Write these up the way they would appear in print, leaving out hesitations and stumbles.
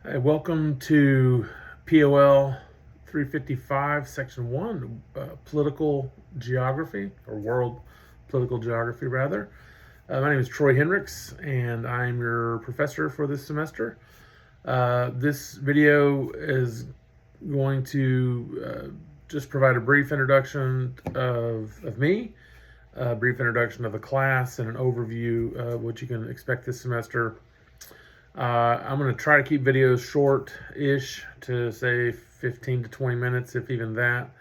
Hey, welcome to POL 355, Section 1, Political Geography, or World Political Geography, rather. My name is Troy Hendricks, and I'm your professor for this semester. This video is going to just provide a brief introduction of me, a brief introduction of the class, and an overview of what you can expect this semester. I'm going to try to keep videos short-ish to say 15 to 20 minutes, if even that.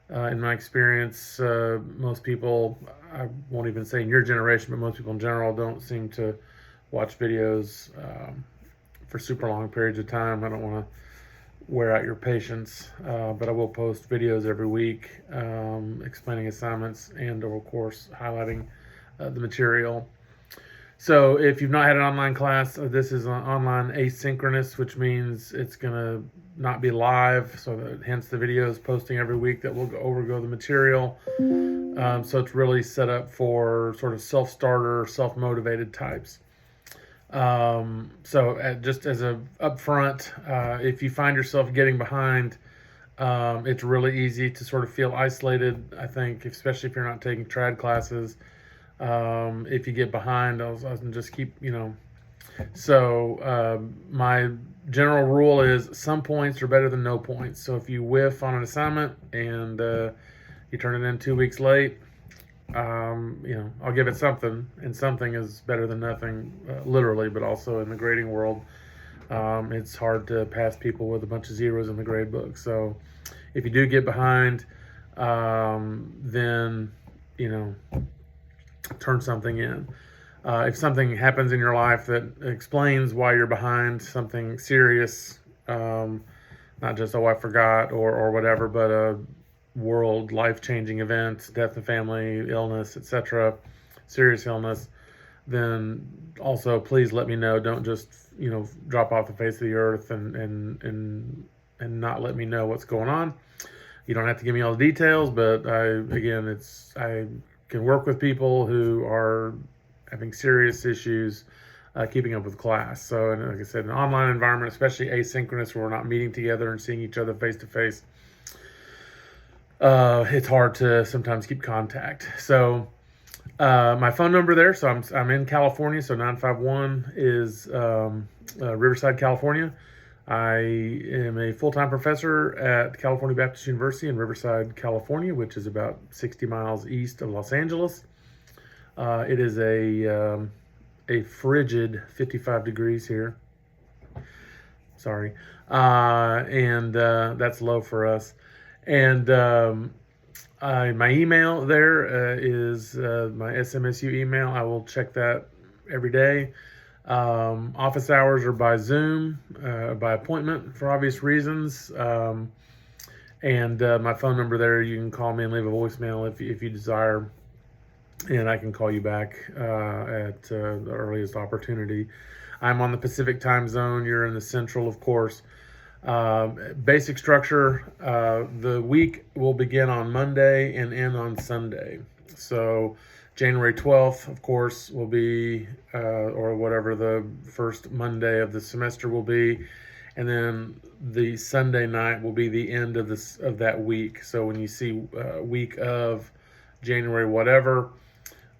In my experience, most people, I won't even say in your generation, but most people in general don't seem to watch videos for super long periods of time. I don't want to wear out your patience, but I will post videos every week explaining assignments and, of course, highlighting the material. So if you've not had an online class, this is an online asynchronous, which means it's going to not be live. So hence the videos posting every week that will overgo the material. So it's really set up for sort of self-starter, self-motivated types. Just as a upfront, if you find yourself getting behind, it's really easy to sort of feel isolated, I think, especially if you're not taking trad classes. If you get behind, I'll just keep, So my general rule is some points are better than no points. So if you whiff on an assignment and you turn it in 2 weeks late, I'll give it something, and something is better than nothing, literally, but also in the grading world. It's hard to pass people with a bunch of zeros in the grade book. So if you do get behind, then, turn something in. If something happens in your life that explains why you're behind, something serious, not just, oh, I forgot or whatever, but a world life-changing event, death in family, illness, etc., serious illness, then also please let me know. Don't just, drop off the face of the earth and not let me know what's going on. You don't have to give me all the details, but I can work with people who are having serious issues keeping up with class. So, and like I said, an online environment, especially asynchronous, where we're not meeting together and seeing each other face to face, it's hard to sometimes keep contact. So, my phone number there. So I'm in California. So 951 is Riverside, California. I am a full-time professor at California Baptist University in Riverside, California, which is about 60 miles east of Los Angeles. It is a frigid 55 degrees here. Sorry. And that's low for us. And my email there is my SMSU email. I will check that every day. Office hours are by Zoom, by appointment for obvious reasons. And my phone number there, you can call me and leave a voicemail if you desire, and I can call you back at the earliest opportunity. I'm on the Pacific time zone. You're in the Central, of course. Basic structure, the week will begin on Monday and end on Sunday. So January 12th, of course, will be, or whatever the first Monday of the semester will be. And then the Sunday night will be the end of that week. So when you see week of January whatever,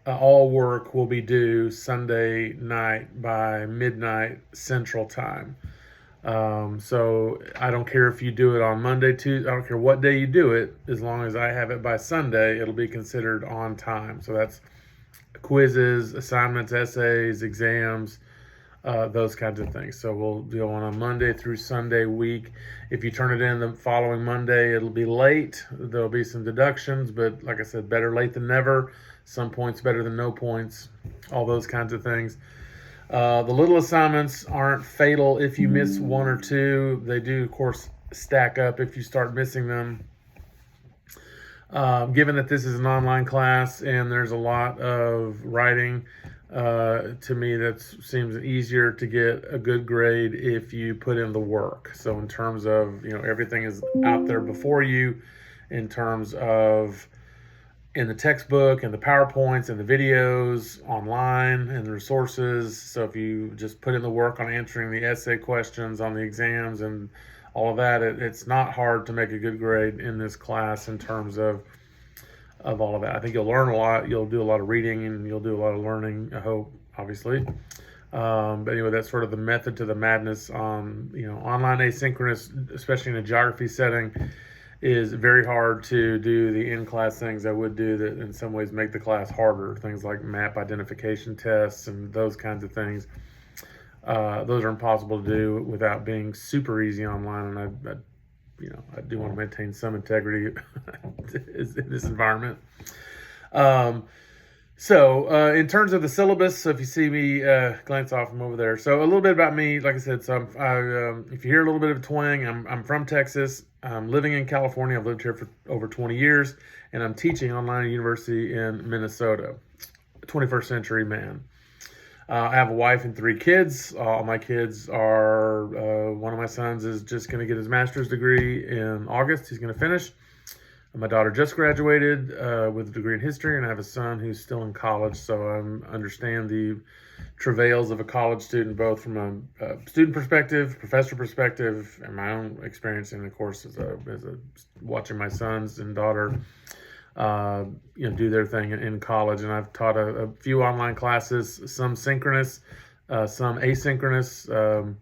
all work will be due Sunday night by midnight Central Time. So I don't care if you do it on Monday, Tuesday, I don't care what day you do it, as long as I have it by Sunday, it'll be considered on time. So that's quizzes, assignments, essays, exams, those kinds of things. So we'll go on a Monday through Sunday week. If you turn it in the following Monday, it'll be late. There'll be some deductions, but like I said, better late than never. Some points better than no points, all those kinds of things. The little assignments aren't fatal if you miss one or two. They do, of course, stack up if you start missing them. Given that this is an online class and there's a lot of writing, to me that seems easier to get a good grade if you put in the work. So in terms of, everything is out there before you in terms of in the textbook and the PowerPoints and the videos online and the resources. So if you just put in the work on answering the essay questions on the exams and all of that, it's not hard to make a good grade in this class in terms of all of that. I think you'll learn a lot. You'll do a lot of reading and you'll do a lot of learning, I hope, obviously. But anyway, that's sort of the method to the madness. Online asynchronous, especially in a geography setting, is very hard to do the in-class things I would do that in some ways make the class harder. Things like map identification tests and those kinds of things. Those are impossible to do without being super easy online, and I do want to maintain some integrity in this environment. So in terms of the syllabus, so if you see me glance off from over there, so a little bit about me. Like I said, so if you hear a little bit of a twang, I'm from Texas. I'm living in California. I've lived here for over 20 years, and I'm teaching online at a university in Minnesota. 21st century man. I have a wife and 3 kids. All my kids are, one of my sons is just going to get his master's degree in August. He's going to finish. My daughter just graduated with a degree in history, and I have a son who's still in college. So I understand the travails of a college student, both from a student perspective, professor perspective, and my own experience, and of course, as watching my sons and daughter do their thing in college. And I've taught a few online classes, some synchronous, some asynchronous.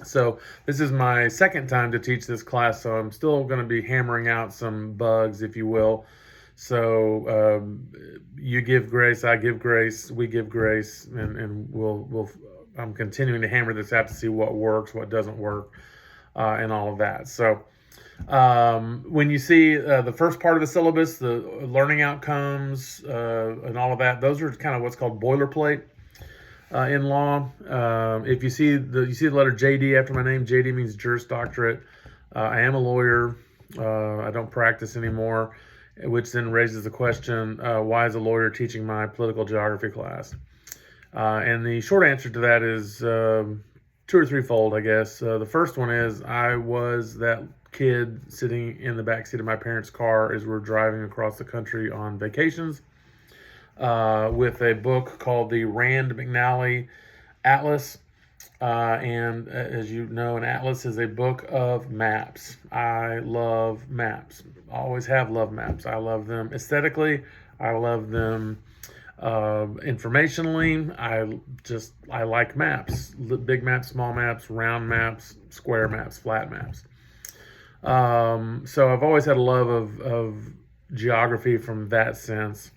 So this is my second time to teach this class, so I'm still going to be hammering out some bugs, if you will. So you give grace, I give grace, we give grace, and we'll I'm continuing to hammer this out to see what works, what doesn't work, and all of that. So when you see the first part of the syllabus, the learning outcomes and all of that, those are kind of what's called boilerplate in law. If you see the letter JD after my name, JD means Juris Doctorate. I am a lawyer. I don't practice anymore, which then raises the question, why is a lawyer teaching my political geography class? And the short answer to that is 2 or 3-fold, I guess. The first one is I was that kid sitting in the backseat of my parents' car as we're driving across the country on vacations with a book called the Rand McNally Atlas. And as you know, an atlas is a book of maps. I love maps. Always have loved maps. I love them aesthetically. I love them informationally. I like maps. Big maps, small maps, round maps, square maps, flat maps. So I've always had a love of geography from that sense.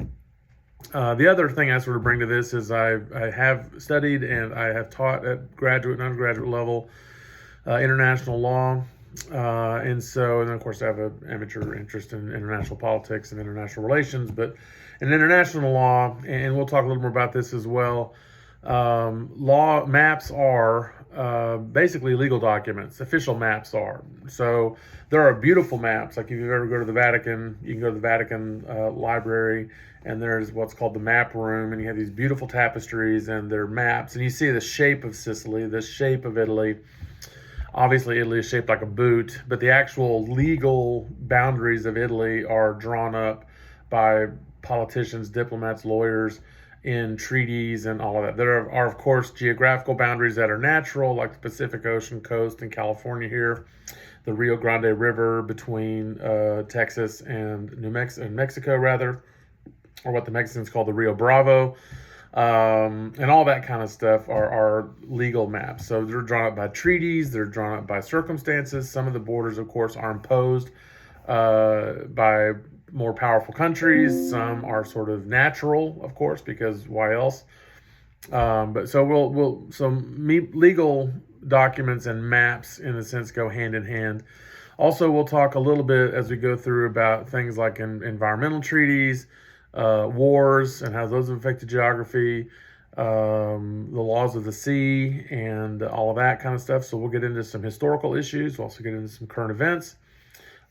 The other thing I sort of bring to this is I have studied and I have taught at graduate and undergraduate level international law. And then of course I have an amateur interest in international politics and international relations, but in international law, and we'll talk a little more about this as well, law maps are basically legal documents. Official maps are. So there are beautiful maps. Like if you ever go to the Vatican, you can go to the Vatican library, and there's what's called the map room, and you have these beautiful tapestries, and they're maps, and you see the shape of Sicily, the shape of Italy. Obviously, Italy is shaped like a boot, but the actual legal boundaries of Italy are drawn up by politicians, diplomats, lawyers, in treaties and all of that. There are, of course, geographical boundaries that are natural, like the Pacific Ocean coast in California here, the Rio Grande River between Texas and Mexico, or what the Mexicans call the Rio Bravo, and all that kind of stuff are legal maps. So they're drawn up by treaties, they're drawn up by circumstances. Some of the borders, of course, are imposed by more powerful countries. Some are sort of natural, of course, because why else? But so legal documents and maps, in a sense, go hand in hand. Also, we'll talk a little bit as we go through about things like environmental treaties, wars, and how those have affected geography, the laws of the sea, and all of that kind of stuff. So we'll get into some historical issues. We'll also get into some current events.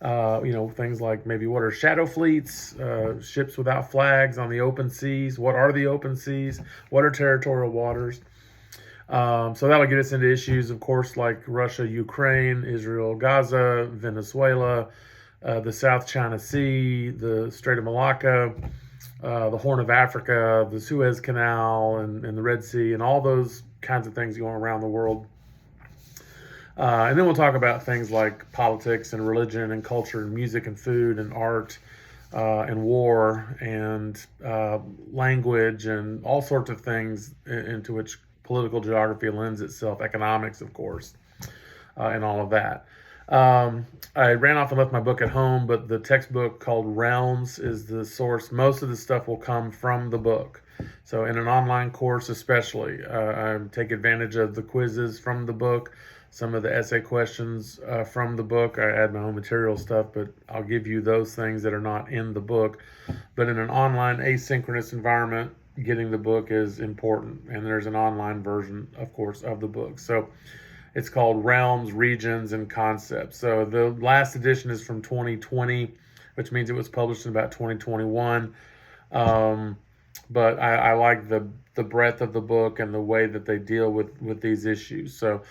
Things like maybe what are shadow fleets, ships without flags on the open seas. What are the open seas? What are territorial waters? So that'll get us into issues, of course, like Russia, Ukraine, Israel, Gaza, Venezuela, the South China Sea, the Strait of Malacca, the Horn of Africa, the Suez Canal, and the Red Sea, and all those kinds of things going around the world. And then we'll talk about things like politics and religion and culture and music and food and art and war and language and all sorts of things into which political geography lends itself, economics, of course, and all of that. I ran off and left my book at home, but the textbook called Realms is the source. Most of the stuff will come from the book. So in an online course especially, I take advantage of the quizzes from the book, some of the essay questions from the book. I add my own material stuff, but I'll give you those things that are not in the book. But in an online asynchronous environment, getting the book is important. And there's an online version, of course, of the book. So it's called Realms, Regions, and Concepts. So the last edition is from 2020, which means it was published in about 2021. But I like the breadth of the book and the way that they deal with these issues. So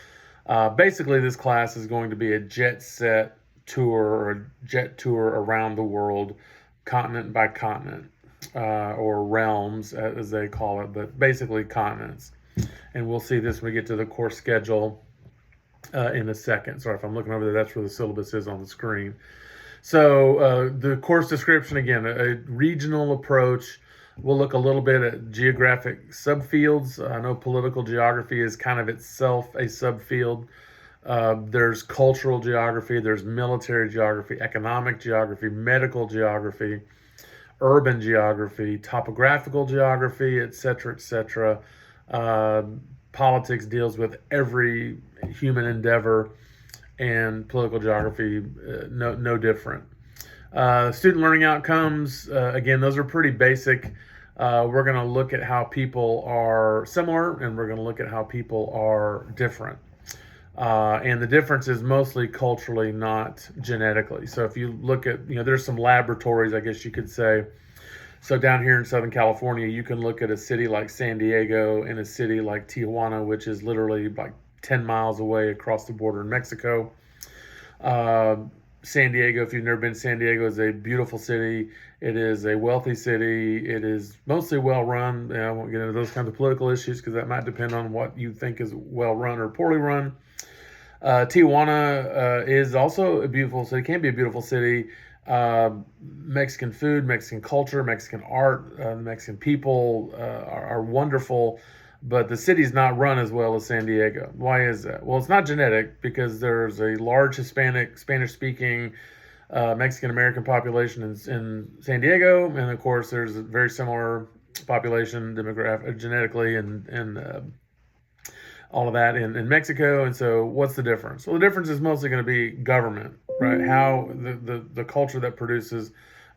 basically, this class is going to be a jet set tour or a jet tour around the world, continent by continent, or realms, as they call it, but basically continents. And we'll see this when we get to the course schedule in a second. Sorry if I'm looking over there, that's where the syllabus is on the screen. So the course description, again, a regional approach. We'll look a little bit at geographic subfields. I know political geography is kind of itself a subfield. There's cultural geography, there's military geography, economic geography, medical geography, urban geography, topographical geography, etc., etc. Politics deals with every human endeavor, and political geography, no different. Student learning outcomes, again, those are pretty basic. We're going to look at how people are similar, and we're going to look at how people are different. And the difference is mostly culturally, not genetically. So if you look at, there's some laboratories, I guess you could say. So down here in Southern California, you can look at a city like San Diego and a city like Tijuana, which is literally like 10 miles away across the border in Mexico. San Diego, if you've never been to San Diego, is a beautiful city. It is a wealthy city. It is mostly well run. I won't get into those kinds of political issues because that might depend on what you think is well run or poorly run. Tijuana is also a beautiful city, can be a beautiful city. Mexican food, Mexican culture, Mexican art, Mexican people are wonderful. But the city's not run as well as San Diego. Why is that? Well, it's not genetic, because there's a large Hispanic, Spanish-speaking, Mexican-American population in San Diego, and of course there's a very similar population genetically and all of that in Mexico. And so what's the difference? Well, the difference is mostly going to be government, right? How the culture that produces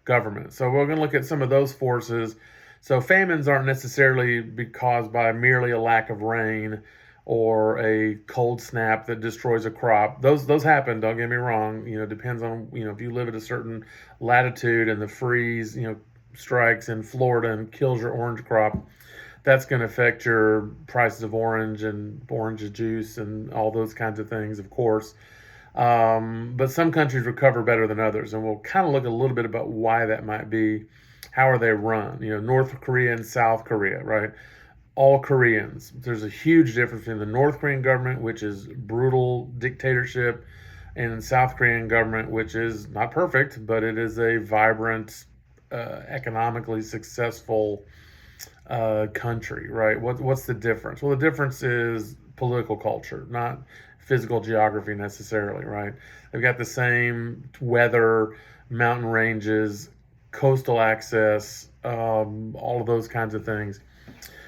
government. So we're going to look at some of those forces. So famines aren't necessarily caused by merely a lack of rain or a cold snap that destroys a crop. Those happen, don't get me wrong. It depends on, if you live at a certain latitude and the freeze, strikes in Florida and kills your orange crop, that's going to affect your prices of orange and orange juice and all those kinds of things, of course. But some countries recover better than others, and we'll kind of look a little bit about why that might be. How are they run? North Korea and South Korea, right? All Koreans. There's a huge difference between the North Korean government, which is brutal dictatorship, and the South Korean government, which is not perfect, but it is a vibrant, economically successful country, right? What's the difference? Well, the difference is political culture, not physical geography necessarily, right? They've got the same weather, mountain ranges, coastal access, all of those kinds of things.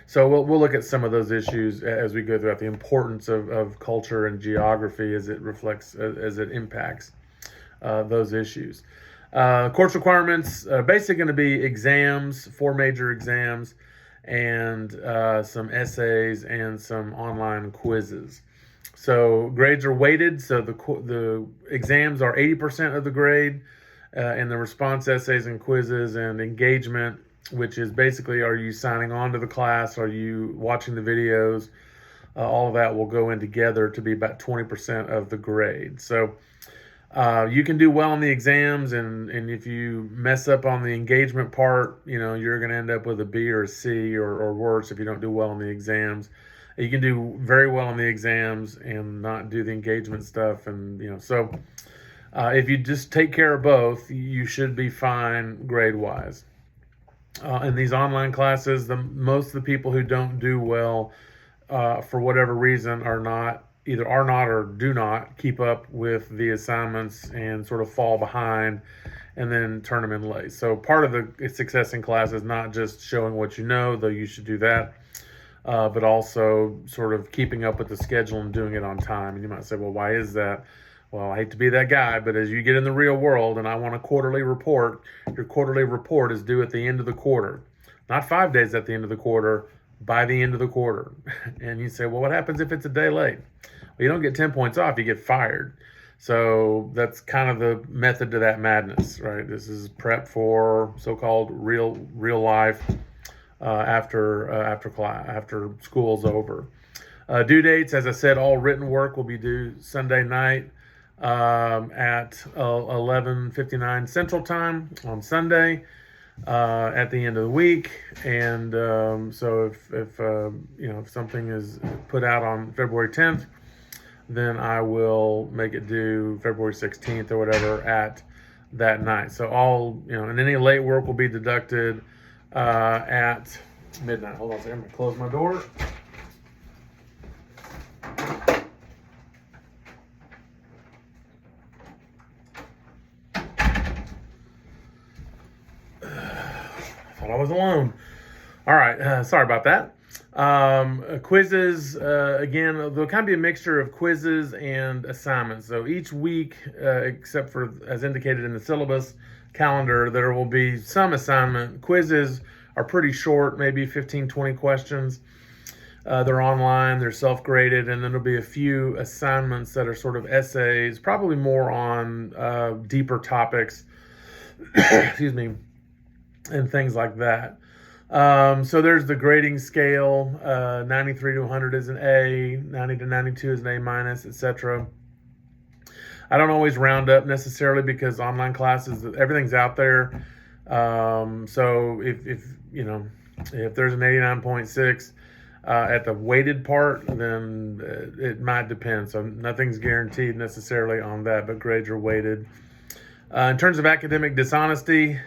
So we'll look at some of those issues as we go throughout the importance of culture and geography as it reflects, as it impacts those issues. Course requirements, basically going to be exams, 4 major exams, and some essays and some online quizzes. So grades are weighted. So the exams are 80% of the grade, and the response essays and quizzes and engagement, which is basically, are you signing on to the class? Are you watching the videos? All of that will go in together to be about 20% of the grade. So You can do well on the exams, and if you mess up on the engagement part, you're going to end up with a B or a C, or worse if you don't do well on the exams. You can do very well on the exams and not do the engagement stuff, and so if you just take care of both, you should be fine grade wise. In these online classes, most of the people who don't do well, for whatever reason, are not or do not keep up with the assignments and sort of fall behind and then turn them in late. So part of the success in class is not just showing what you know, though you should do that, but also sort of keeping up with the schedule and doing it on time. And you might say, well, why is that? Well, I hate to be that guy, but as you get in the real world and I want a quarterly report, your quarterly report is due at the end of the quarter, not 5 days at the end of the quarter, by the end of the quarter. And you say, well, what happens if it's a day late? Well, you don't get 10 points off, you get fired. So that's kind of the method to that madness, right? This is prep for so-called real life after school's over. Due dates, as I said, all written work will be due Sunday night at 11:59 Central Time on Sunday at the end of the week. And so if something is put out on February 10th, then I will make it due February 16th or whatever at that night. So and any late work will be deducted at midnight. Hold on a second, I'm gonna close my door. I was alone. All right, sorry about that. Quizzes, again, there'll kind of be a mixture of quizzes and assignments. So each week, except for as indicated in the syllabus calendar, there will be some assignment. Quizzes are pretty short, maybe 15, 20 questions. They're online, they're self-graded, and then there'll be a few assignments that are sort of essays, probably more on deeper topics, excuse me, and things like that. So there's the grading scale. 93 to 100 is an A, 90 to 92 is an A minus, etc. I don't always round up necessarily because online classes, everything's out there. So if there's an 89.6 at the weighted part, then it might depend. So nothing's guaranteed necessarily on that, but grades are weighted. In terms of academic dishonesty,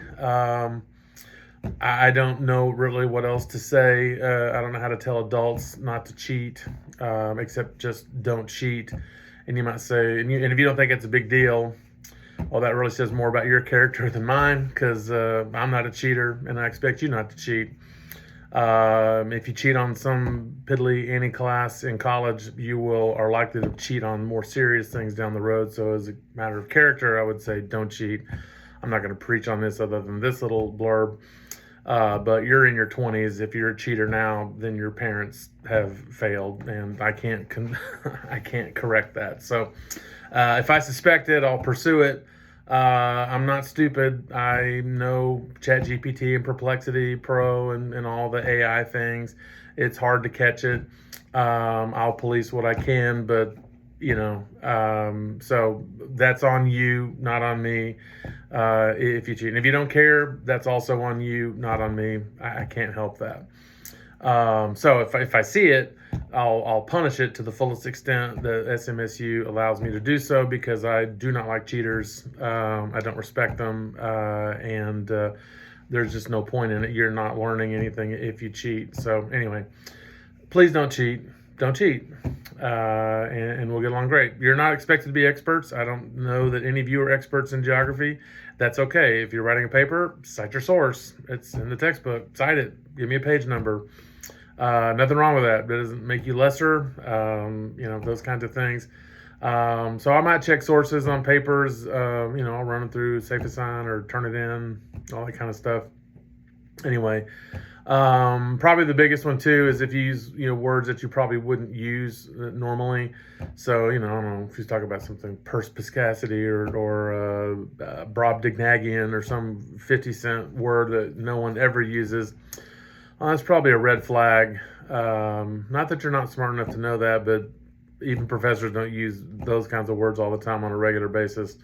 I don't know really what else to say. I don't know how to tell adults not to cheat, except just don't cheat. And you might say, and if you don't think it's a big deal, well, that really says more about your character than mine, because I'm not a cheater, and I expect you not to cheat. If you cheat on some piddly any class in college, you are likely to cheat on more serious things down the road. So as a matter of character, I would say don't cheat. I'm not going to preach on this other than this little blurb. But you're in your 20s. If you're a cheater now, then your parents have failed, and I can't I can't correct that. So if I suspect it, I'll pursue it. I'm not stupid. I know ChatGPT and Perplexity Pro and all the AI things. It's hard to catch it. I'll police what I can, but so that's on you, not on me. If you cheat, and if you don't care, that's also on you, not on me. I can't help that. So if I see it, I'll punish it to the fullest extent that SMSU allows me to do so, because I do not like cheaters. I don't respect them, and there's just no point in it. You're not learning anything if you cheat. So anyway, please don't cheat. Don't cheat, and we'll get along great. You're not expected to be experts. I don't know that any of you are experts in geography. That's okay. If you're writing a paper, cite your source. It's in the textbook. Cite it. Give me a page number. Nothing wrong with that. That doesn't make you lesser, those kinds of things. So I might check sources on papers, I'll run them through SafeAssign or turn it in, all that kind of stuff. Anyway, probably the biggest one too is if you use words that you probably wouldn't use normally. So I don't know if you talk about something perspicacity or brobdingnagian or some 50-cent word that no one ever uses. That's probably a red flag. Not that you're not smart enough to know that, but even professors don't use those kinds of words all the time on a regular basis.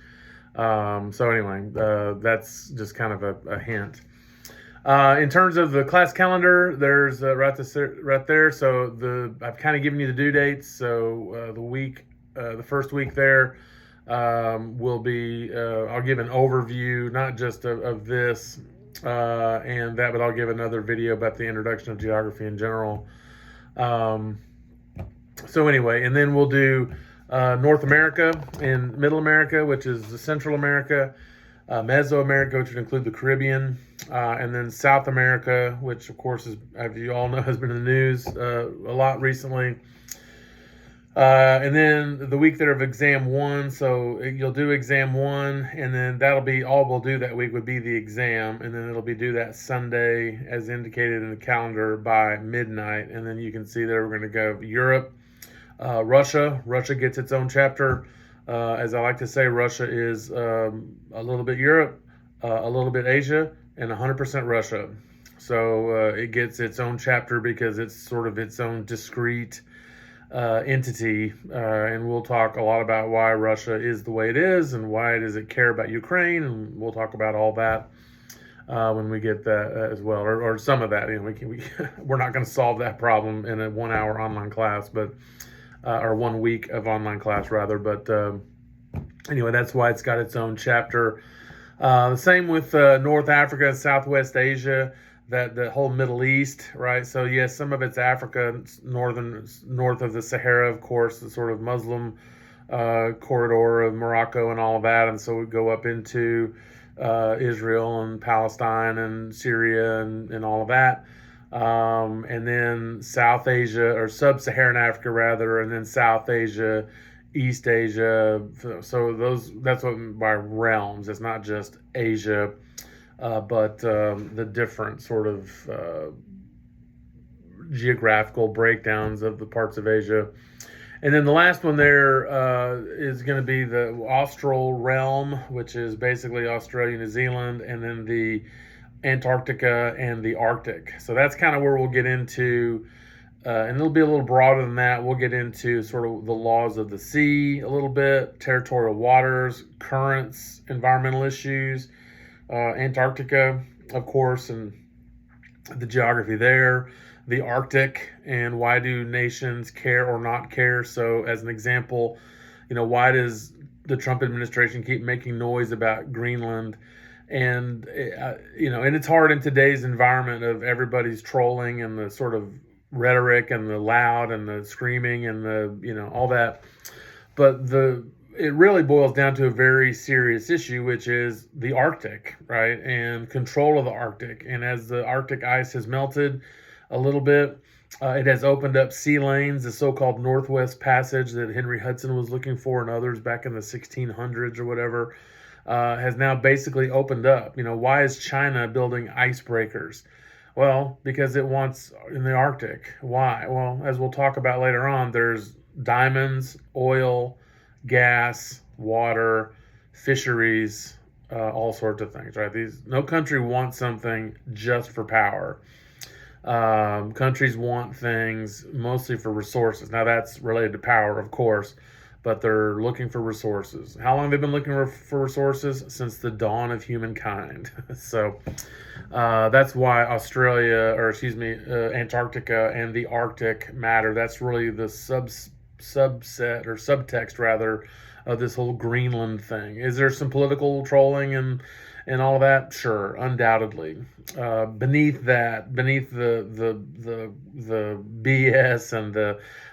So anyway, that's just kind of a hint. In terms of the class calendar, there's right there. So I've kind of given you the due dates. So the first week there will be. I'll give an overview, not just of this and that, but I'll give another video about the introduction of geography in general. So anyway, and then we'll do North America and Middle America, which is the Central America, Mesoamerica, which would include the Caribbean, and then South America, which of course is, as you all know, has been in the news a lot recently. And then the week there of exam one, so you'll do exam one, and then that'll be all we'll do that week would be the exam, and then it'll be due that Sunday as indicated in the calendar by midnight. And then you can see there we're going to go Europe, Russia. Russia gets its own chapter. As I like to say, Russia is a little bit Europe, a little bit Asia, and 100% Russia. So it gets its own chapter because it's sort of its own discrete entity, and we'll talk a lot about why Russia is the way it is and why does it care about Ukraine, and we'll talk about all that when we get that as well, or some of that. You know, we're not going to solve that problem in a 1 hour online class, but or 1 week of online class rather. But anyway, that's why it's got its own chapter. The same with North Africa and Southwest Asia. That the whole Middle East, right? So yes, some of it's Africa, north of the Sahara, of course, the sort of Muslim corridor of Morocco and all of that, and so we go up into Israel and Palestine and Syria and all of that, and then South Asia, or Sub-Saharan Africa rather, and then South Asia, East Asia. So that's what by realms. It's not just Asia. But the different sort of geographical breakdowns of the parts of Asia. And then the last one there is going to be the Austral realm, which is basically Australia, New Zealand, and then the Antarctica and the Arctic. So that's kind of where we'll get into, and it'll be a little broader than that. We'll get into sort of the laws of the sea a little bit, territorial waters, currents, environmental issues, Antarctica, of course, and the geography there, the Arctic, and why do nations care or not care. So as an example, you know, why does the Trump administration keep making noise about Greenland? And, you know, and it's hard in today's environment of everybody's trolling and the sort of rhetoric and the loud and the screaming and the, you know, all that. But it really boils down to a very serious issue, which is the Arctic, right? And control of the Arctic. And as the Arctic ice has melted a little bit, it has opened up sea lanes, the so-called Northwest Passage that Henry Hudson was looking for and others back in the 1600s or whatever, has now basically opened up. You know, why is China building icebreakers? Well, because it wants in the Arctic. Why? Well, as we'll talk about later on, there's diamonds, oil, gas, water, fisheries, all sorts of things, right? No country wants something just for power. Countries want things mostly for resources. Now that's related to power, of course, but they're looking for resources. How long have they been looking for resources? Since the dawn of humankind. So that's why Antarctica and the Arctic matter. That's really the subset or subtext rather of this whole Greenland thing. Is there some political trolling and all of that? Sure, undoubtedly. Beneath the BS and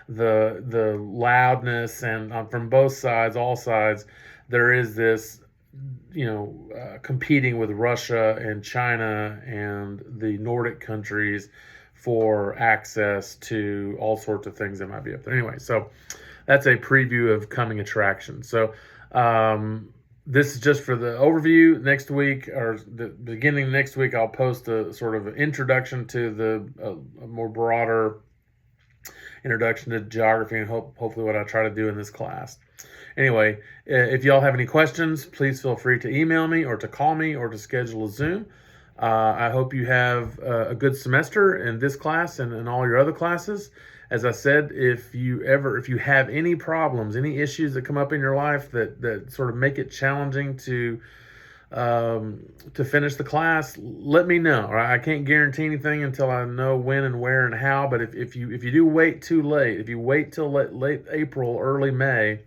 the loudness, and from both sides, all sides, there is this, you know, competing with Russia and China and the Nordic countries for access to all sorts of things that might be up there. Anyway, so that's a preview of coming attractions. So this is just for the overview. Next week, or the beginning of next week, I'll post a sort of introduction to a more broader introduction to geography, and hopefully what I try to do in this class. Anyway, if y'all have any questions, please feel free to email me or to call me or to schedule a Zoom. I hope you have a good semester in this class and in all your other classes. As I said, if you have any problems, any issues that come up in your life that sort of make it challenging to finish the class, let me know. I can't guarantee anything until I know when and where and how. But if you do wait too late, if you wait till late April, early May,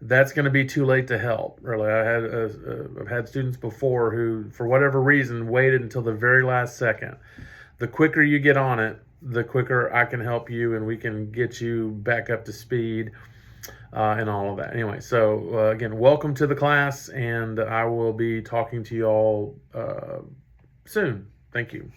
that's going to be too late to help. Really, I've had students before who, for whatever reason, waited until the very last second. The quicker you get on it, the quicker I can help you, and we can get you back up to speed and all of that. Anyway, so again, welcome to the class, and I will be talking to you all soon. Thank you.